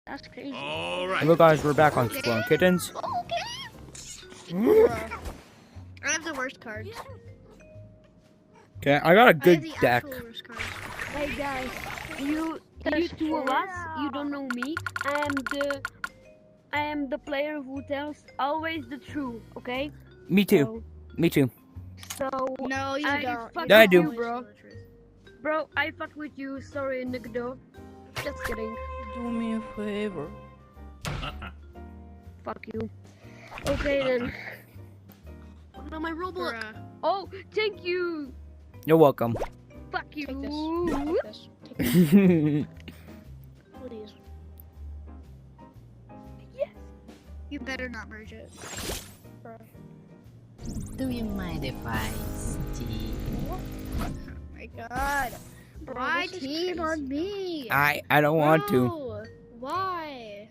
That's crazy. Hello guys, we're back on Exploding Kittens. I have the worst cards. Okay, I got a I have good the deck. actual worst cards. Hey guys, you two of us, you don't know me. I am the player who tells always the truth, okay? Me too. Me too. So No, you don't. fuck Yeah, I with do. you, bro. Bro, I fuck with you. Sorry, Nickdo. Just kidding. Do me a favor. Fuck you. Okay then. What about my Roblox? Oh, thank you. You're welcome. Fuck you. Take this. Take this. Please. Yes. You better not merge it. Do you mind if I steal? Oh my god. Why team on me? I don't want to. Bro, why?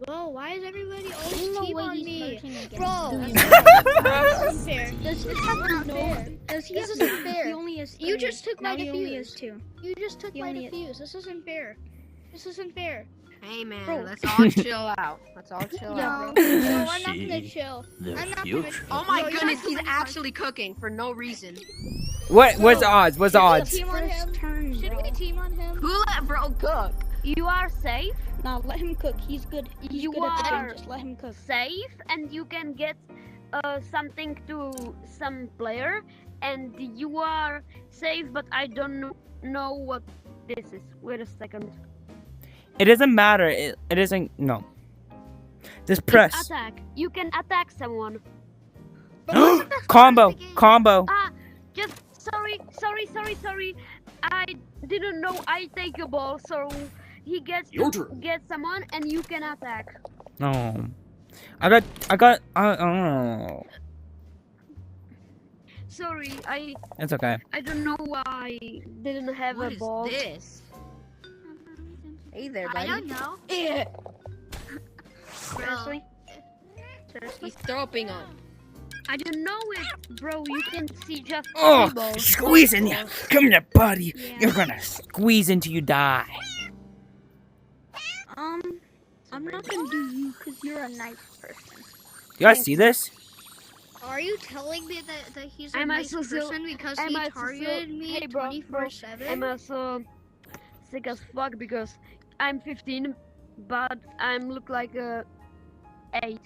Bro, why is everybody always no team way on he's me? merging again. Bro, Do you this mind if I is unfair. This is not fair. This isn't fair. He only has You 3. just took my Now he only has defuse. 2. You just took He my only- defuse. This isn't fair. This isn't fair. Hey man, Bro. let's all chill out. Let's all chill out. No, no, I'm not gonna chill. I'm not gonna. Oh my No, you're goodness, not he's gonna- actually cooking for no reason. What's the odds? What's the odds? Team on him. Turn, Should bro. we team on him? Who let bro cook? You are safe. Nah, let him cook. He's good. He's You good at the are- game. Just let him cook. Safe, and you can get something to some player, and you are safe. But I don't know what this is. Wait a second. It doesn't matter. It isn't. No. Just press. Attack. You can attack someone. Combo. Combo. Ah, just sorry. I didn't know I take a ball, so he gets to get someone, and you can attack. No. I got. Oh. Sorry, It's okay. I don't know why I didn't have What a is ball. this? Hey there, I buddy. don't know. Seriously? He's throwing on. I don't know it, bro. You can see just Oh, three balls. squeeze in ya. Come here, buddy. Yeah. You're gonna squeeze until you die. I'm not gonna do you because you're a nice person. You guys see this? Are you telling me that he's a I'm nice also so- person because I'm he also targeted me hey, bro, 24/7? I'm also sick as fuck because I'm 15, but I look like a 8.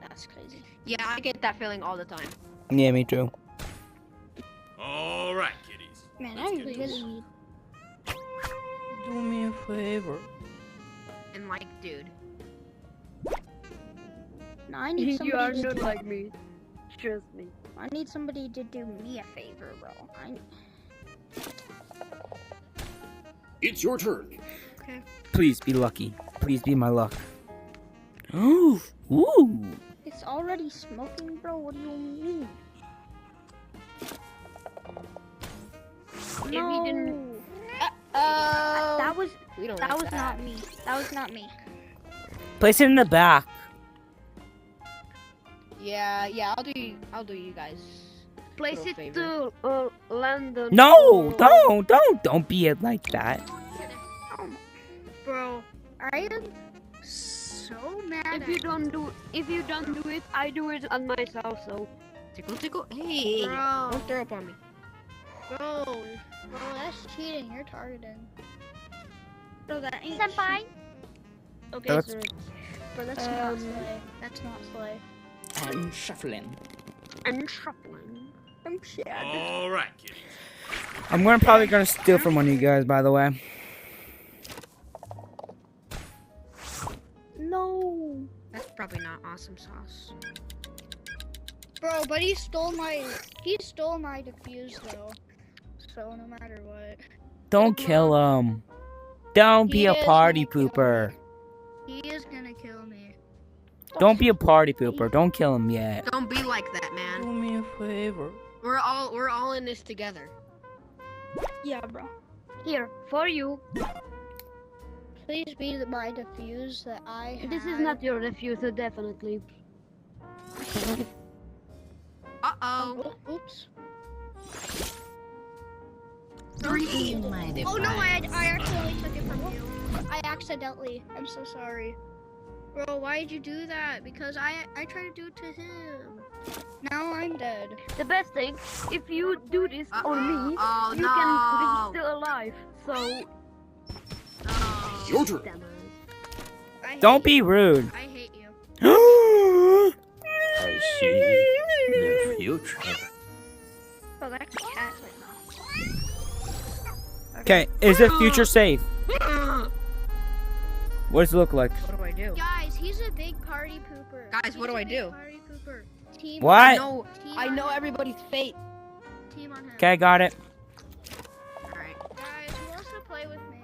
That's crazy. Yeah, I get that feeling all the time. Yeah, me too. All right, kitties. Man, Let's I get to really. Do me a favor. And like, dude. No, I need You somebody are to not do. like me. Trust me. I need somebody to do me a favor, bro. It's your turn. Please be lucky. Please be my luck. Ooh. Ooh. It's already smoking, bro. What do you mean? If you didn't, That was We don't that like was that. not me. That was not me. Place it in the back. Yeah, I'll do you guys. place Little it favor. to London. No, don't be it like that. Bro, I am so mad If you don't do it, I do it on myself. So Tickle. Hey, Bro. don't throw up on me. Bro, that's cheating. You're targeting. Bro, that ain't. senpai. Okay, That's- sir. Bro, that's not slay. That's not slay. I'm shuffling. And shuffling. I'm sad. All right, kitties. I'm probably gonna steal from one of you guys, by the way. No. That's probably not awesome sauce. Bro, but he stole my defuse though. So no matter what, Don't kill him. Don't be He a is party gonna kill pooper. he is gonna kill me. Don't be a party pooper. Don't kill him yet. Don't be like that, man. Do me a favor. We're all in this together. Yeah, bro. Here for you. Please be my defuse that I have. This is not your refuser, definitely. Uh-oh. Oops. Three. Do you mind if Oh no, I I accidentally took it from you. I accidentally. I'm so sorry. Bro, why did you do that? Because I tried to do it to him. Now I'm dead. The best thing, if you do this on me, Oh, you no. can be still alive. So, Your turn. damn it. I hate Don't be rude. I hate you. I see the future. Oh, that cat. Okay, is the future safe? What does it look like? What do I do? Guys, he's a big party pooper. Guys, what do I do? Party pooper. Team What? I know on him. everybody's fate. Team on him. Okay, got it. Alright. Guys, who wants to play with me?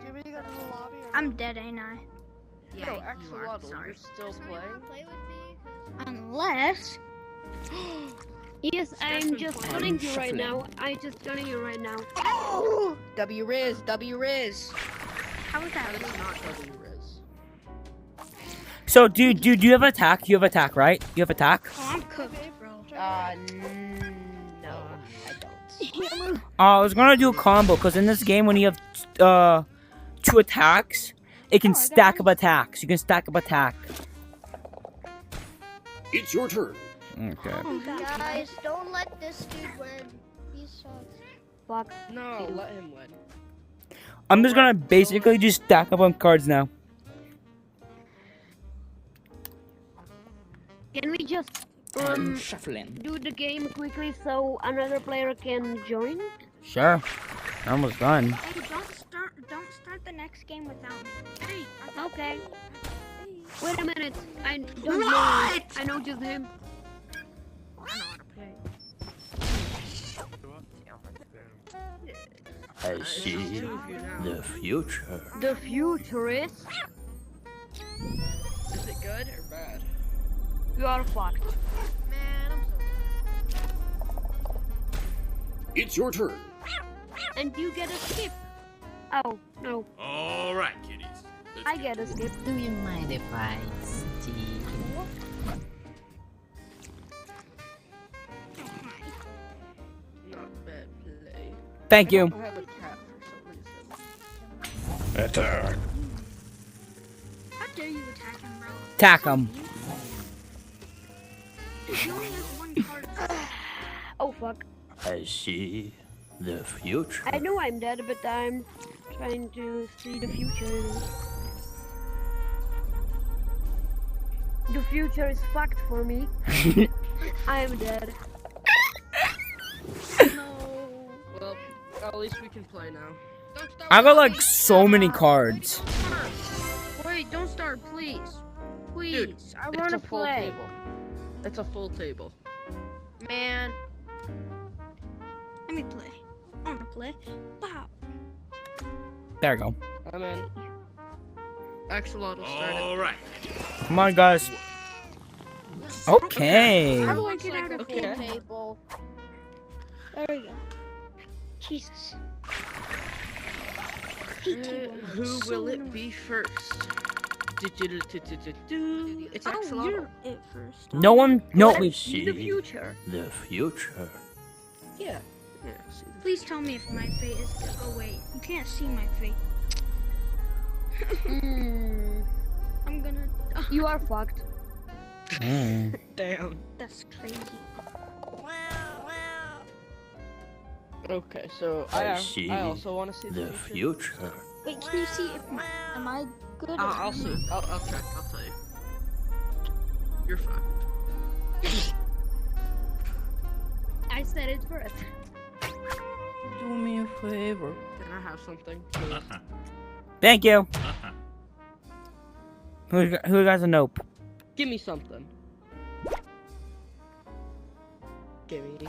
I'm dead, ain't I? Yeah, you are. Sorry. Still play with me? Unless. Yes, I'm just joining you right now. I'm just joining you right now. W Riz. How was that? That is not W Riz. So, dude, you have attack? You have attack, right? You have attack? Oh, I'm cooked, bro. No, I don't. I was gonna do a combo, because in this game, when you have 2 attacks, it can stack up attacks. You can stack up attack. It's your turn. Okay. Guys, don't let this dude win. He sucks. Fuck. No, let him win. I'm just gonna basically just stack up on cards now. Can we just Shuffling. do the game quickly so another player can join? Sure. Almost done. Hey, don't start the next game without me. Hey, Okay. Wait a minute. I don't know. I know just him. I know how to play. I see the future. The future is. Is it good or bad? You are fucked. Man, I'm so. It's your turn. And you get a skip. Oh, no. All right, kiddies. Let's I get a skip. Do you mind if I steal? Not bad play. Thank you. I have a cat for some reason. Attack. how dare you attack him, bro? Attack him. He only has one card. Oh, fuck. I see the future. I know I'm dead, but I'm trying to see the future. The future is fucked for me. I am dead. Well, at least we can play now. Don't start. I got like so many cards. Wait, don't start, please. Please. Dude, I It's want to a full play. table. It's a full table. Man. Let me play. I wanna play. Wow. There we go. I'm in. Axolotl started. All right. Come on, guys. Okay. How do I get out of Okay. full table? There we go. Jesus. Who will it be first? It's Oh, Axolotl. you're it first. No one. No. Let's We see the future. the future. Yeah. Yeah. See the- Please tell me if my fate is good. Oh wait, you can't see my fate. I'm gonna. Oh, You are fucked. Damn. that's crazy. Okay, so I see I also want to see the future. future. Wait, can you see if my am I good? or I'll see. I'll check. I'll tell you. You're fine. I said it first. Do me a favor. Can I have something? Uh-huh. Thank you. Uh-huh. Who got a nope? Give me something. Give me.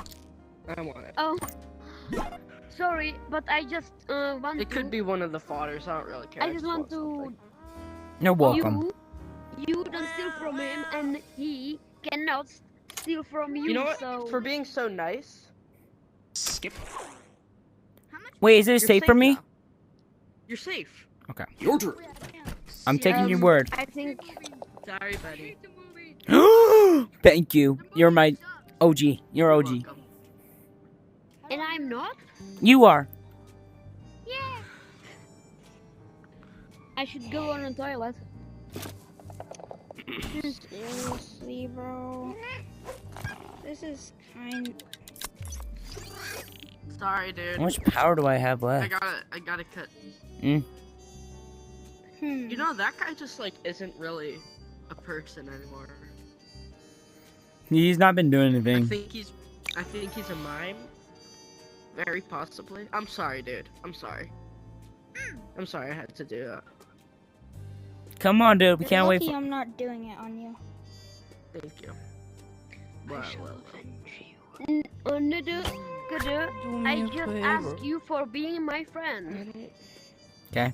I want it. Oh. Sorry, but I just want It to. could be one of the fodders. I don't really care. I just want to. something. You're welcome. You don't steal from him, and he cannot steal from you. You know what? So For being so nice. Skip. Wait, is it You're safe for me? now. You're safe. Your turn. I'm taking your word. I think Sorry, buddy. Thank you. You're my OG. You're OG. Welcome. and I'm not. You are. I should go on the toilet. Seriously, bro. This is kind. Sorry, dude. How much power do I have I left? gotta cut. Mm. You know, that guy just like isn't really a person anymore. He's not been doing I anything. think he's a mime. Very possibly. I'm sorry, dude. I'm sorry. I'm sorry I had to do that. Come on, dude. We You're can't wait lucky for. I'm not doing it on you. Thank you. Well, well, I just asked you for being my friend. Okay.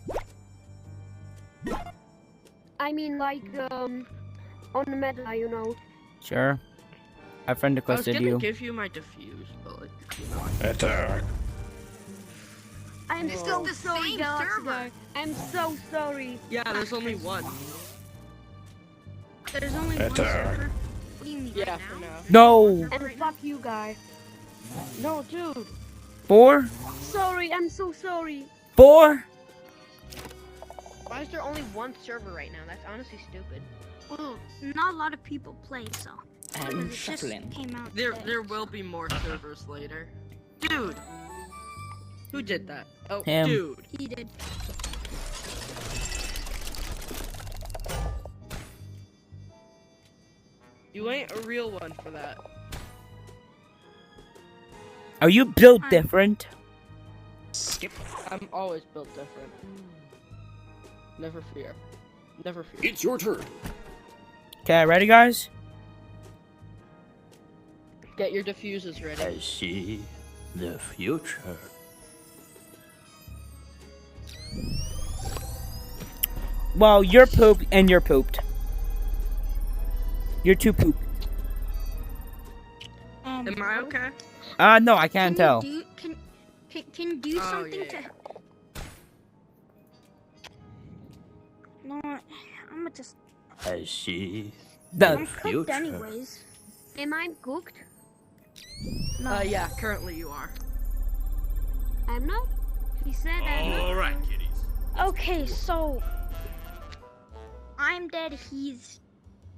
I mean, like, on the meta, you know. Sure. My friend I was requested gonna you. give you my diffuse, but like, you know, Attack. I'm so sorry, Galaxy guy. I'm so sorry. yeah, there's only one. There's only one Attack. server. What do you mean? Yeah, right for now? now. No. And fuck you, guy. No, dude. 4? Sorry, I'm so sorry. 4? Why is there only one server right now? That's honestly stupid. Well, not a lot of people play, so. Because it just came out. today. There will be more servers later. Dude! Who did that? Oh, Him. dude. He did. You ain't a real one for that. Are you built different? Skip. I'm always built different. Never fear. Never fear. It's your turn. Okay, ready, guys? Get your diffuses ready. see the future. Well, you're pooped and you're pooped. You're too pooped. Am I okay? No, I can't tell. Can you do Oh, something yeah. to? No, I'm gonna just. I see The I'm cooked anyways. Am I cooked? No. Yeah, currently you are. I'm not. He said I'm not. All right, kitties. Okay, so I'm dead. He's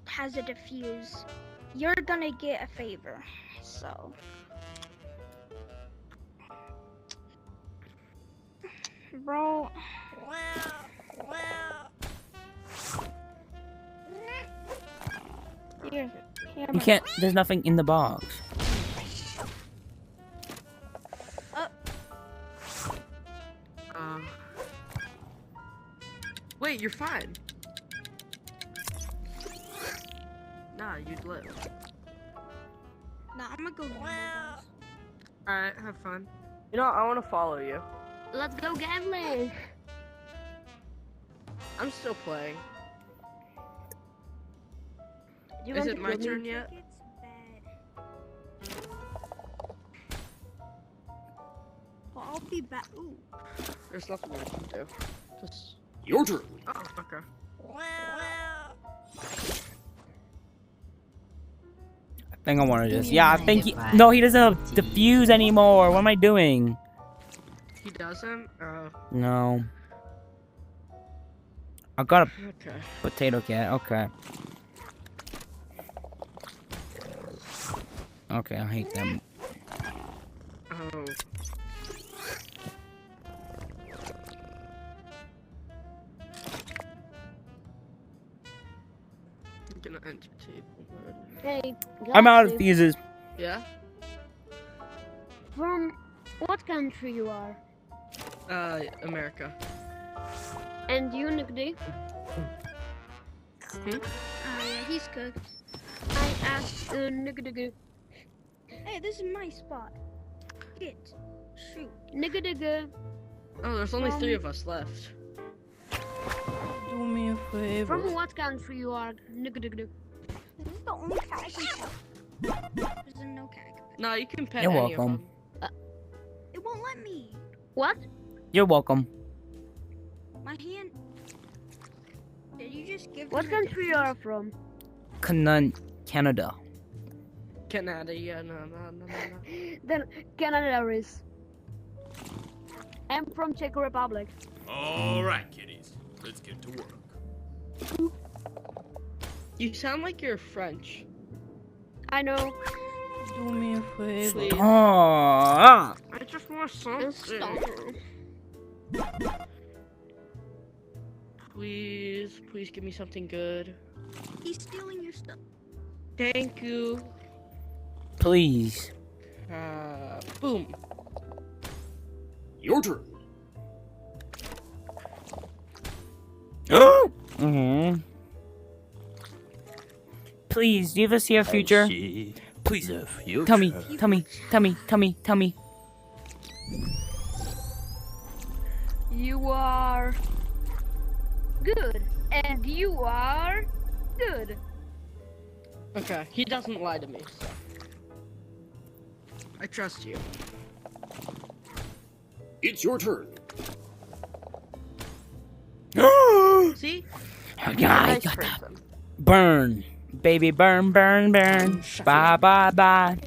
has a diffuse. You're gonna get a favor. So bro. Here, You can't. There's nothing in the box. Wait, you're fine. Nah, you'd live. Nah, I'm gonna go to Alright, have fun. You know, I want to follow you. Let's go gambling. I'm still playing. Do you Is want it to my kill me? turn yet? Well, I'll be back. Ooh. There's nothing I can do. Just. Your turn. Oh, okay. I think I want to just. Yeah, I think. No, he doesn't have diffuse anymore. What am I doing? He doesn't? No. I got a Okay. potato cat. Okay. Okay, I hate them. Oh. I'm gonna enter table mode. Hey, I'm out of Galaxy, fuses. Yeah? From what country you are? America. And you, Nickdy? Yeah, he's cooked. I asked Nickdy. Hey, this is my spot. Get. Shoot. Nickdy. Oh, there's only 3 of us left. Do me a favor. From what country you are? Nickdy. This is the only cat I can tell. There's no cat. No, you can pet You're any welcome. of them. It won't let me. What? You're welcome. My hand. Did you just give What me country you are from? Canada. Canada, yeah, no. Then Canada is. I'm from Czech Republic. All right, kitties. Let's get to work. You sound like you're French. I know. Do me a favor. Please. Stop. I just want something. Please, please give me something good. He's stealing your stuff. Thank you. Please. Boom. Your turn. Mm-hmm. Please, do you ever see a future? I see Please. the future. Tell me, tell me, tell me, tell me, tell me. You are good, and you are good. Okay, he doesn't lie to me, so. I trust you. It's your turn. See? I Nice got that. person. Burn. Baby, burn, burn, burn. Bye, bye, bye.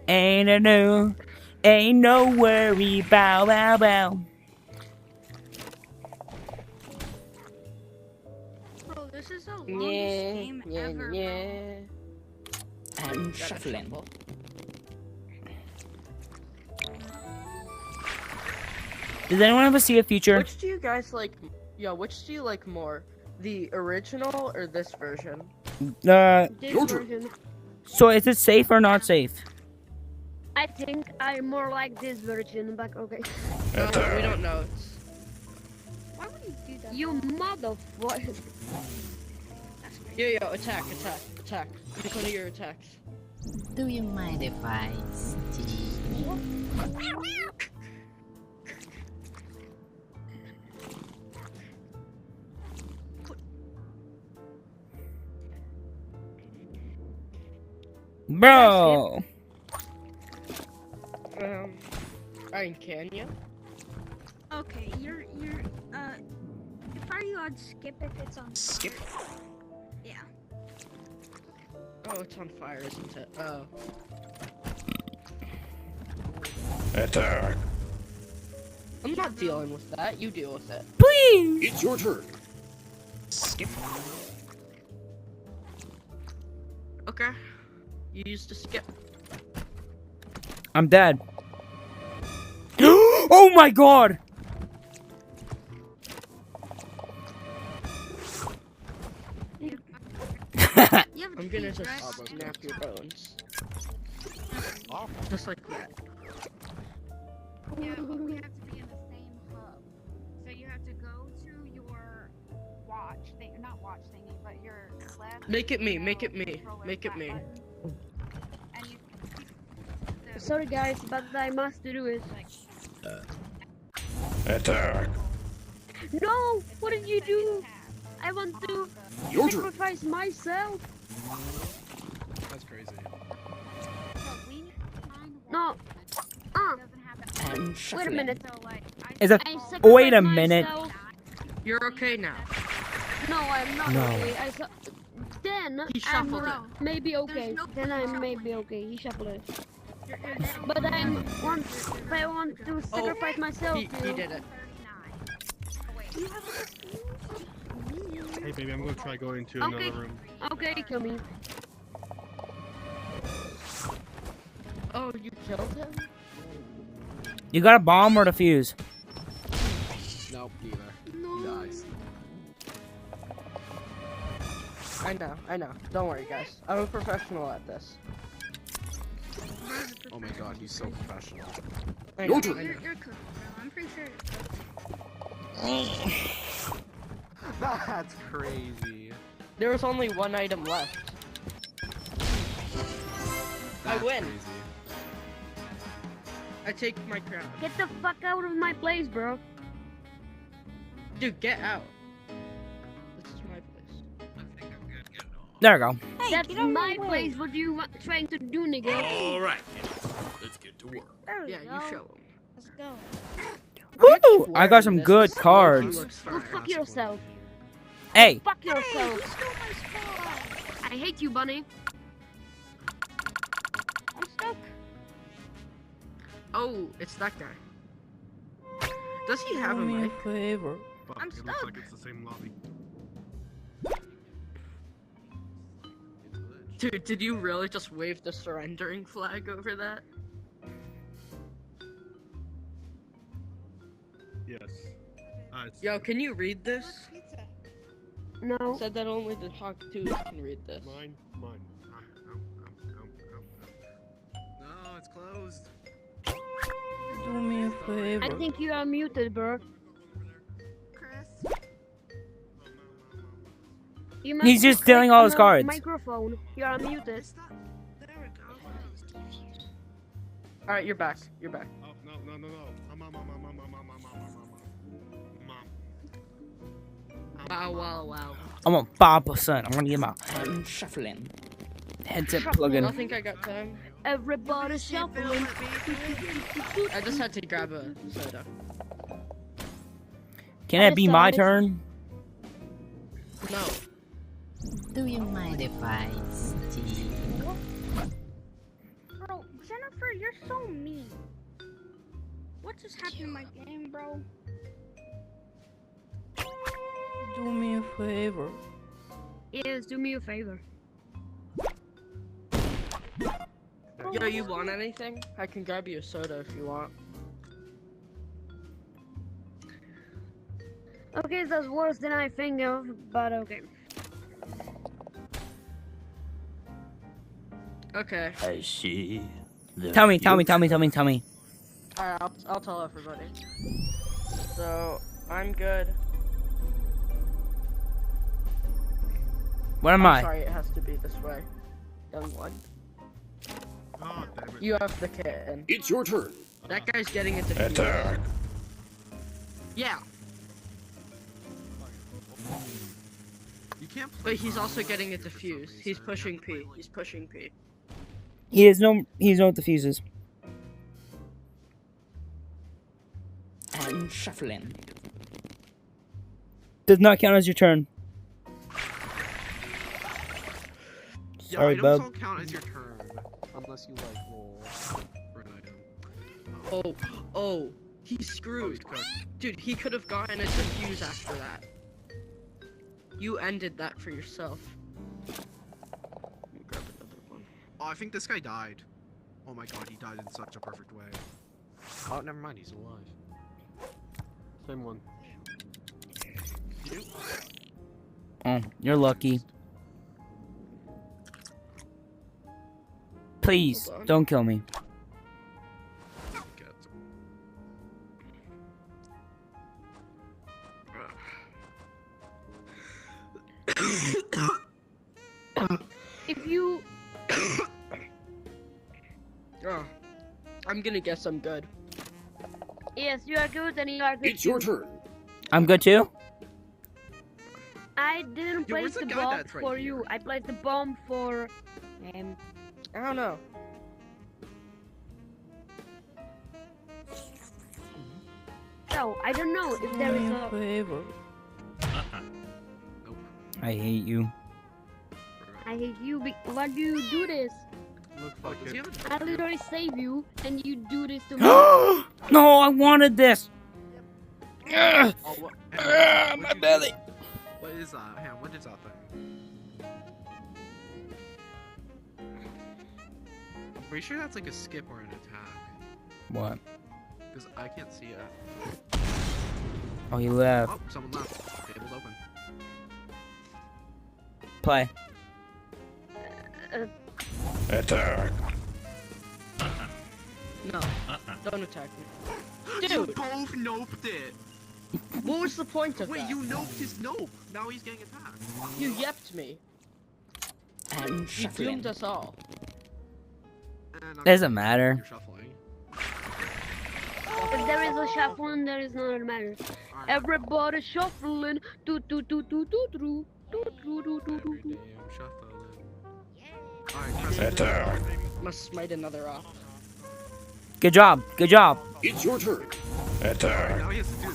Ain't no worry, bow, bow, bow. Bro, this is the longest game ever, bro. I'm shuffling. Does anyone ever see a future? Which do you guys like? Yeah, which do you like more? The original or this version? This Your turn. version. So is it safe or not safe? I think I more like this version, but okay. We don't know. Why would you do that? You motherfucker. Yo, attack. Pick one of your attacks. Do you mind if I steal? Bro. Can you? Okay, you're if are you on skip if it's on Skip. yeah. Oh, it's on fire, isn't it? Oh. Attack. I'm not dealing with that. You deal with it. Please. It's your turn. Skip. Okay. You used to skip. I'm dead. Oh my god. You have a I'm gonna defeat, just right? snap your bones. Just like that. Yeah, but we have to be in the same hub. So you have to go to your watch thing, not watch thingy, but your left. Make it me, make middle it me, controller make it back me. button. And you the Sorry guys, but I must do it. Attack. No! What did you do? I want to Your turn. sacrifice myself. That's crazy. No. I'm Wait a shuffling. minute. Is it? I Wait a sacrificed minute. myself. You're okay now. No, I'm not No. okay. Then He I'm shuffled it. maybe okay. no Then point I'm maybe okay. He shuffled it. But if I want to sacrifice myself. He did it. Hey baby, I'm gonna try going to Okay. another room. Okay, kill me. Oh, you killed him? You got a bomb or defuse? Nope, neither. He dies. I know. Don't worry, guys. I'm a professional at this. Oh my god, he's so professional. I Your know, turn. I know. You're cooked, bro. I'm pretty sure. That's crazy. There was only one item left. That's win. Crazy. I take my crown. Get the fuck out of my place, bro. Dude, get out. This is my place. There we go. Hey, That's get out of my way. place. What you trying to do, nigga? All right. Let's get to work. There we Yeah, go. you show him. Let's go. Woo! I got some good He cards. looks Go fine. fuck yourself. Hey, Fuck Hey, yourself. you stole my spot. I hate you, bunny. I'm stuck. Oh, it's that guy. Does he have a mic? Fuck, I'm it looks stuck. like it's the same lobby. Dude, did you really just wave the surrendering flag over that? Yes. It's Yo, can you read this? No. Said that only the talk twos can read this. mine. No, it's closed. Do me a favor. I think you are muted, bro. Chris. You must He's just click stealing all on his the cards. Microphone. You are muted. Alright, you're back. You're back. Oh, no. Mom. Wow. I'm on 5%. I'm gonna get my I'm shuffling. headset I plug in. don't think I got time. Everybody shuffling. I just had to grab a soda. Can it be my turn? No. Do you mind if I steal? Bro, Jennifer, you're so mean. What just happened in my game, bro? Do me a favor. Yes, do me a favor. Yo, you want anything? I can grab you a soda if you want. Okay, that's worse than I think of, but okay. Okay. I see. Tell me. Alright, I'll tell everybody. So, I'm good. What am I'm I? sorry, it has to be this way. Young one. Oh, damn it. You have the kitten. It's your turn. That guy's getting it to Attack. Yeah, You can't play. but he's also getting it defused. He's pushing P. He has no diffuses. I'm shuffling. Does not count as your turn. Yeah, Sorry, items bub. don't count as your turn unless you like roll for an item. Oh, he's screwed. Dude, he could have gotten a defuse after that. You ended that for yourself. Let me grab another one. Oh, I think this guy died. Oh my god, he died in such a perfect way. Oh, never mind, he's alive. Same one. Oh, you're lucky. Please, Hold on. don't kill me. If you... Oh, I'm gonna guess I'm good. Yes, you are good and you are good. It's your turn. I'm good too? I didn't Yo, place where's the the guy bomb that's right for here? you. I placed the bomb for... I don't know. So, I don't know if there is a... favor. I hate you. I hate you. Why do you do this? Look, fuck does he it. have I literally save you, and you do this to me. No, I wanted this. Oh, what? My belly. What is that? Hang on, what is that thing? I'm pretty sure that's like a skip or an attack. What? Because I can't see it. Oh, he left. Oh, someone left. Table's open. Play. Attack. No, don't attack me. You Dude, both noped it! what was the point of Wait, that? you noped his nope! Now he's getting attacked. You yepped me. I'm You shuffling. doomed us all. And I'm Doesn't matter. You're shuffling. If there is a shuffling, there is not a matter. Alright. Everybody shuffling. Do do do do do do do do do do Every do. day I'm shuffling. Alright, press Attack. Must smite another off. Good job. Good job. It's your turn. Attack. Now he has to do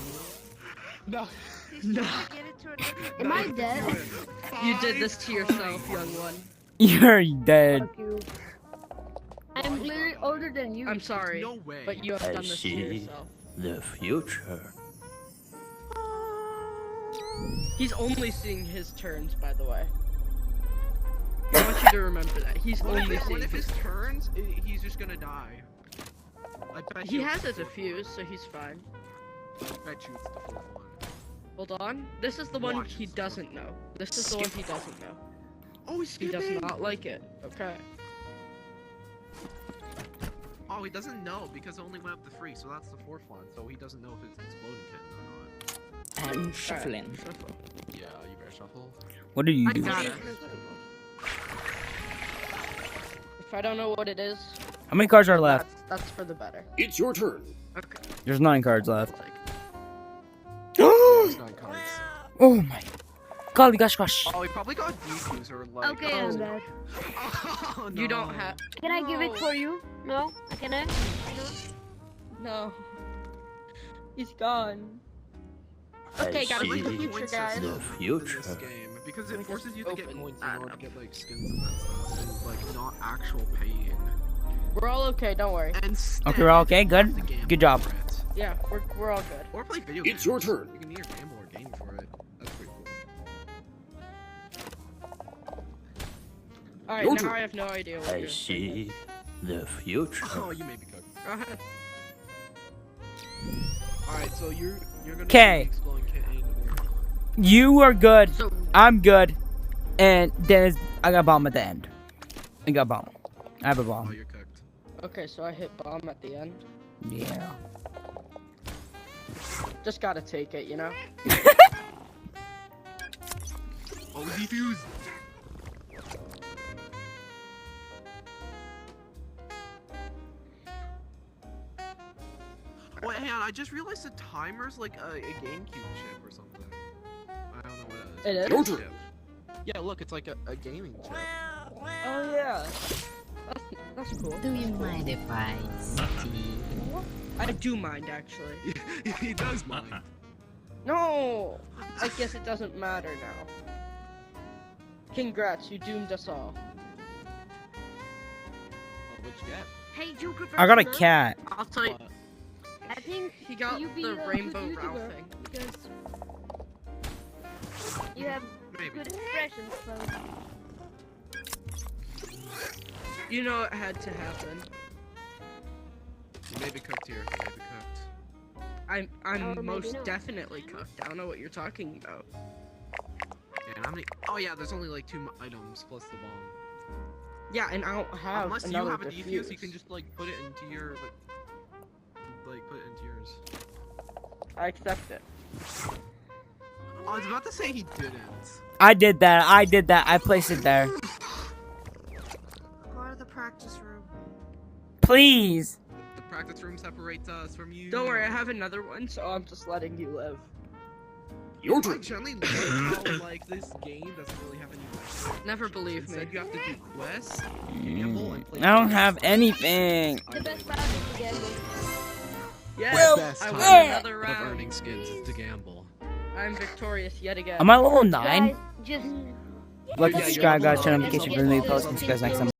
No. He's trying to get it to a different... Am I dead? You did this to yourself, young one. You're dead. Fuck you. I'm clearly older than you. I'm sorry, No way. but you have I done this to see. yourself. The future. He's only seeing his turns, by the way. I want you to remember that. He's only What seeing if his his turns? He's just gonna die. I bet He you has it's a the defuse, so he's fine. fourth- I bet you it's the fourth one. Hold on. This is the one Watch, he it's the fourth doesn't know. This is the one he doesn't know. Oh, he's He skipping! does not like it. Okay. Oh, he doesn't know because it only went up to 3, so that's the fourth one. So he doesn't know if it's exploding kitten or not. I'm shuffling. Alright, shuffle. Yeah, you better shuffle. What do you I do? got it. If I don't know what it is, How many cards are left? that's for the better. It's your turn. Okay. There's 9 cards left. There's 9 cards. Oh my. Golly gosh gosh. Oh, he probably got defuse or like. Okay, oh. I'm dead. Oh, no. You don't have. Can I give it for you? No? Can I? No. He's gone. Okay, I gotta see read the future, Points guys. the in future. this game because Let me it forces just you to get open- points I in don't order to know. get like skins and that stuff, and like not actual paying. We're all okay, don't worry. And Okay, we're all okay. you have Good. to gamble Good job. for it. Yeah, we're all good. Or play video It's games. your turn. You can either gamble or game for it. That's pretty cool. Alright, Your now turn. I have no idea what I you're see the future. Oh, you may be cooked. Go ahead. Alright, so you're gonna 'Kay. be exploding kitten or You are good. So, I'm good. And then I got a bomb at the end. I got a bomb. I have a oh, bomb. you're cooked. okay, so I hit bomb at the end. Yeah. Just gotta take it, you know? Oh, defuse! Wait, hang on, I just realized the timer's like a GameCube chip or something. I don't know what it is. It is? Your Chip. turn. Yeah, look, it's like a gaming chip. Oh yeah. That's cool. Do you mind if I steal? I do mind, actually. He does mind. No! I guess it doesn't matter now. Congrats, you doomed us all. What'd you get? Hey, Joker. I got a cat. I'll tell you. What? I think He got you be the a good rainbow Ralph YouTuber thing. because you have Maybe. good expressions. So You know it had to happen. You may be cooked here. You may be cooked. I'm Or maybe most not. definitely cooked. I don't know what you're talking about. Yeah, and how many? Oh yeah, there's only like 2 items plus the bomb. Yeah, and I don't have Unless you another have a defuse. defuse, you can just like put it into your like put it into yours. I accept it. I was about to say he didn't. I did that. I did that. I placed it there. Go to the practice room. Please. The practice room separates us from you. Don't worry, I have another one, so I'm just letting you live. Your I turn. generally like how like this game doesn't really have any like. Never believe Instead, me. you have to do quests, gamble, and play. I don't games. have anything. the best part is the gamble. Yes, Well, best I time won another of round. earning skins is to gamble. I'm victorious yet again. Am I level 9? Guys, just Like, Yeah, subscribe, you're guys, turn on level notifications nine. for new posts, and see you guys next time.